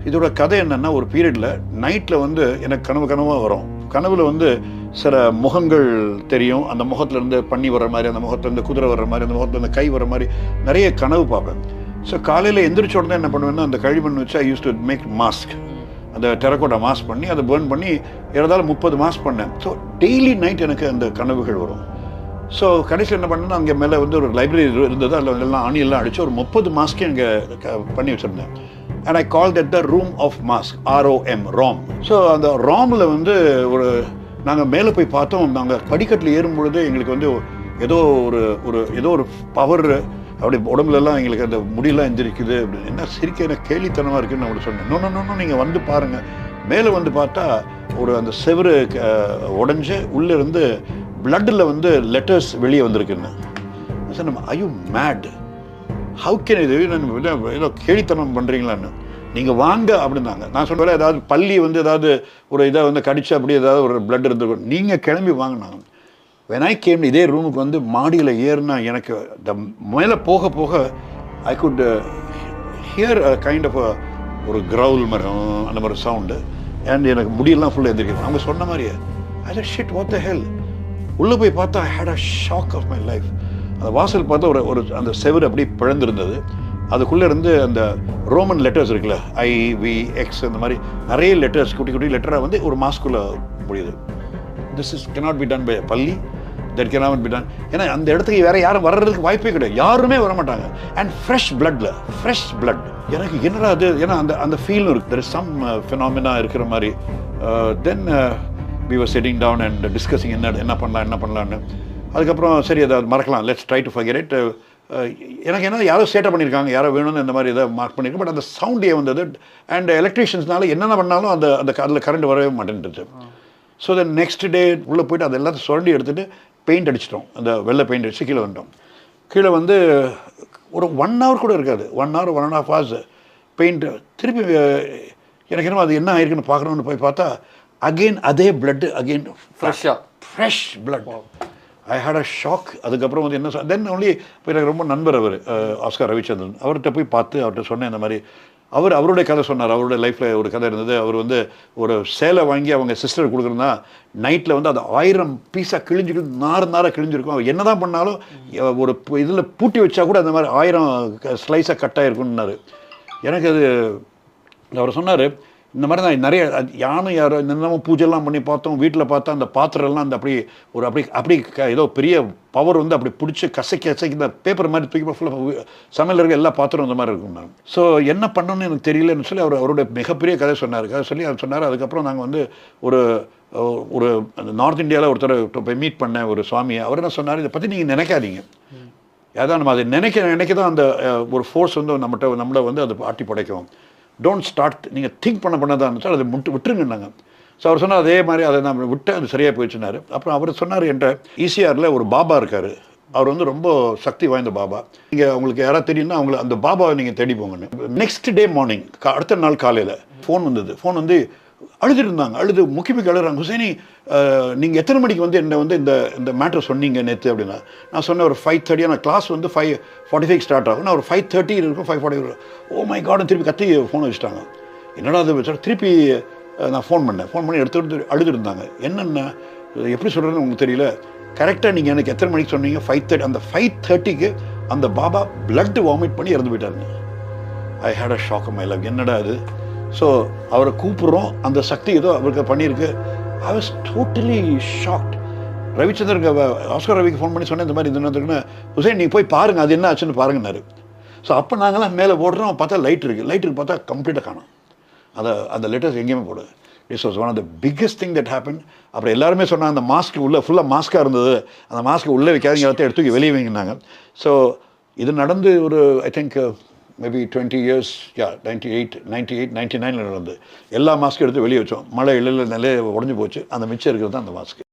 இதோட கதை என்னென்னா, ஒரு பீரியடில் நைட்டில் வந்து எனக்கு கனவாக வரும். கனவில் வந்து சில முகங்கள் தெரியும். அந்த முகத்துலேருந்து பன்னி வர்ற மாதிரி, அந்த முகத்துலேருந்து குதிரை வர்ற மாதிரி, அந்த முகத்துலேருந்து கை வர்ற மாதிரி நிறைய கனவு பார்ப்பேன். ஸோ காலையில் எந்திரிச்ச உடனே என்ன பண்ணுவேன்னா, அந்த களிமண் வச்சு ஐ யூஸ் டு மேக் மாஸ்க். அந்த டெரக்கோட்டா மாஸ்க் பண்ணி அதை பேர்ன் பண்ணி ஏறதாலும் 30 மாஸ்க் பண்ணேன். ஸோ டெய்லி நைட் எனக்கு அந்த கனவுகள் வரும். ஸோ கடைசியில் என்ன பண்ணேன்னா, அங்கே மேலே வந்து ஒரு லைப்ரரி இருந்தது. அதில் எல்லாம் ஆணியெல்லாம் அடித்து ஒரு 30 மாஸ்க்கு இங்கே பண்ணி வச்சுருந்தேன். And I call that the room of mask, ROM, ROM. So அந்த ராமில் வந்து ஒரு நாங்கள் மேலே போய் பார்த்தோம். நாங்கள் படிக்கட்டில் ஏறும்பொழுது எங்களுக்கு வந்து ஏதோ ஒரு பவர் அப்படி உடம்புலலாம் எங்களுக்கு அந்த முடியெல்லாம் எந்திரிக்குது. அப்படின்னு என்ன சிரிக்க எனக்கு கேலித்தனமாக இருக்குன்னு நான் சொன்னேன். இன்னும் நீங்கள் வந்து பாருங்கள். மேலே வந்து பார்த்தா அந்த செவரு உடஞ்சி உள்ளே இருந்து பிளட்டில் வந்து லெட்டர்ஸ் வெளியே வந்திருக்குன்னு சொன்னேன். I you mad, how can இது ஏதோ கேலித்தனம் பண்ணுறீங்களான்னு. நீங்கள் வாங்க அப்படின்னாங்க. நான் சொன்ன ஏதாவது பள்ளி வந்து ஏதாவது ஒரு இதை வந்து கடிச்சு அப்படி ஏதாவது ஒரு பிளட் இருந்திருக்கும். நீங்கள் கிளம்பி வாங்கினாங்க. when I came இதே ரூமுக்கு வந்து மாடியில் ஏறினா எனக்கு மேலே போக போக I could hear a kind of ஒரு கிரவுல் மரம் அந்த மாதிரி சவுண்டு. அண்ட் எனக்கு முடியெல்லாம் ஃபுல்லாக எழுந்திரிக்குது. அவங்க சொன்ன மாதிரியே ஐ said shit, what the hell. உள்ளே போய் பார்த்தா I had a shock of my life. அந்த வாசல் பார்த்தா ஒரு அந்த செவர் அப்படி பிழந்திருந்தது. அதுக்குள்ளே இருந்து அந்த ரோமன் லெட்டர்ஸ் இருக்குல்ல, IVX அந்த மாதிரி நிறைய லெட்டர்ஸ், குட்டி குட்டி லெட்டராக வந்து ஒரு மாஸ்க்குள்ளே முடியுது. This is cannot be done by a பள்ளி, தட் cannot be done. ஏன்னா அந்த இடத்துக்கு வேறு யாரும் வர்றதுக்கு வாய்ப்பே கிடையாது. யாருமே வரமாட்டாங்க. And fresh blood. எனக்கு என்னடா அது, ஏன்னா அந்த ஃபீலும் இருக்குது. தெர் இஸ் சம் ஃபினாமினா இருக்கிற மாதிரி. தென் we were sitting down and discussing என்ன பண்ணலான்னு. அதுக்கப்புறம் சரி அதை மறக்கலாம், let's try to forget it. எனக்கு என்ன யாரோ சேட்டை பண்ணியிருக்காங்க, யாரோ வேணும்னு இந்த மாதிரி இதை மார்க் பண்ணியிருக்கேன். பட் அந்த சவுண்டே வந்தது. அண்ட் எலக்ட்ரிஷியன்ஸ்னால என்னென்ன பண்ணாலும் அதில் கரண்ட் வரவே மாட்டேன்ட்டு. ஸோ தென் நெக்ஸ்ட் டே உள்ளே போய்ட்டு அதை எல்லாத்தையும் சுரண்டி எடுத்துகிட்டு பெயிண்ட் அடிச்சிட்டோம். அந்த வெள்ளை பெயிண்ட் அடித்து கீழே வந்துட்டோம். கீழே வந்து ஒரு 1 hour கூட இருக்காது, 1 hour 1.5 hours பெயிண்ட்டு. திருப்பி எனக்கு என்னமோ அது என்ன ஆயிருக்குன்னு பார்க்கணுன்னு போய் பார்த்தா அகெயின் அதே blood, again fresh blood. I had a shock. அதுக்கப்புறம் வந்து என்ன தென் ஒன்லி இப்போ எனக்கு ரொம்ப நண்பர் அவர் ஆஸ்கார் ரவிச்சந்திரன். அவர்கிட்ட போய் பார்த்து அவர்கிட்ட சொன்னேன் இந்த மாதிரி. அவருடைய கதை சொன்னார். அவருடைய லைஃப்பில் ஒரு கதை இருந்தது. அவர் வந்து ஒரு சேலை வாங்கி அவங்க சிஸ்டர் கொடுக்குறதுனா நைட்டில் வந்து அது 1000 பீஸாக கிழிஞ்சிருக்கு, நாராக கிழிஞ்சிருக்கும். அவர் என்ன தான் பண்ணாலும் ஒரு இதில் பூட்டி வச்சா கூட அந்த மாதிரி 1000 ஸ்லைஸாக கட் ஆகிருக்குன்னாரு. எனக்கு அது அவர் சொன்னார். இந்த மாதிரி தான் நிறைய யாரும் இன்னமும் பூஜைலாம் பண்ணி பார்த்தோம். வீட்டில் பார்த்தா அந்த பாத்திரம்லாம் அந்த அப்படி ஏதோ பெரிய பவர் வந்து அப்படி பிடிச்சி கசக்கி இந்த பேப்பர் மாதிரி தூக்கி ஃபுல்லாக சமையல் இருக்க எல்லா பாத்திரம் இந்த மாதிரி இருக்கும். நான் ஸோ என்ன பண்ணணும்னு எனக்கு தெரியலன்னு சொல்லி அவருடைய மிகப்பெரிய கதை சொன்னார். அவர் சொன்னார். அதுக்கப்புறம் நாங்கள் வந்து ஒரு நார்த் இந்தியாவில் ஒருத்தர் போய் மீட் பண்ண ஒரு சுவாமியை. அவர் என்ன சொன்னார், இதை பற்றி நீங்கள் நினைக்காதீங்க. அதான் நம்ம அதை நினைக்க தான் அந்த ஒரு ஃபோர்ஸ் வந்து நம்மளை வந்து அதை ஆட்டி படைக்கும். டோன்ட் ஸ்டார்ட், நீங்கள் திங்க் பண்ணதான் இருந்துச்சு அதை விட்டுருங்கன்னாங்க. ஸோ அவர் சொன்னால் அதே மாதிரி அதை நான் விட்டு அது சரியாக போயிடுச்சுனார். அப்புறம் அவர் சொன்னார், என்கிட்ட ECRல ஒரு பாபா இருக்கார். அவர் வந்து ரொம்ப சக்தி வாய்ந்த பாபா. நீங்கள் அவங்களுக்கு யாராவது தெரியும்னா அந்த பாபாவை நீங்கள் தேடி போங்கன்னு. நெக்ஸ்ட் டே மார்னிங், அடுத்த நாள் காலையில் ஃபோன் வந்தது. ஃபோன் வந்து அழுது முக்கியமாக அழுகிறாங்க. ஹுசைனி, நீங்கள் எத்தனை மணிக்கு வந்து என்னை வந்து இந்த மேட்ரு சொன்னீங்க நேற்று அப்படின்னா. நான் சொன்னேன் ஒரு 5:30. நான் கிளாஸ் வந்து 5:45 ஸ்டார்ட் ஆகும். நான் ஒரு 5:30 இருக்கும், 5:40. ஓ மை கார்டன் திருப்பி கத்தி ஃபோனை வச்சுட்டாங்க. என்னடா அது வச்சா திருப்பி நான் ஃபோன் பண்ணி எடுத்துகிட்டு அழுதுருந்தாங்க. என்னென்ன எப்படி சொல்கிறேன்னு உங்களுக்கு தெரியல. கரெக்டாக நீங்கள் எனக்கு எத்தனை மணிக்கு சொன்னீங்க? 5:30. அந்த 5:30க்கு அந்த பாபா பிளட் வாமிட் பண்ணி இறந்து போயிட்டாருங்க. I had a shock my life. என்னடா அது. ஸோ அவரை கூப்பிட்றோம், அந்த சக்தி ஏதோ அவருக்கு பண்ணியிருக்கு. I was totally shocked. ரவிச்சந்திரனுக்கு ஆஸ்கர் ரவிக்கு ஃபோன் பண்ணி சொன்னேன் இந்த மாதிரி இதுன்னு. ஹுசைன், நீங்கள் போய் பாருங்கள், அது என்ன ஆச்சுன்னு பாருங்கன்னாரு. ஸோ அப்போ நாங்களாம் மேலே ஓடுறோம். பார்த்தா லைட்டுக்கு பார்த்தா கம்ப்ளீட்டாக காணும். அந்த லெட்டர்ஸ் எங்கேயுமே போடுது. It's was one of the biggest thing that happen. அப்புறம் எல்லாருமே சொன்னாங்க, அந்த மாஸ்க்கு உள்ளே ஃபுல்லாக மாஸ்க்காக இருந்தது, அந்த மாஸ்க்கு உள்ளே வைக்காதீங்க, எல்லாத்தையும் எடுத்து வெளியே வைங்கினாங்க. ஸோ இது நடந்து ஒரு ஐ திங்க் மேபி 20 years, 98, 99 நடந்து எல்லா மாஸ்க்கும் எடுத்து வெளியே வச்சோம். மழை நிலைய உடஞ்சி போச்சு. அந்த மிச்சம் இருக்கிறது தான் அந்த மாஸ்க்கு.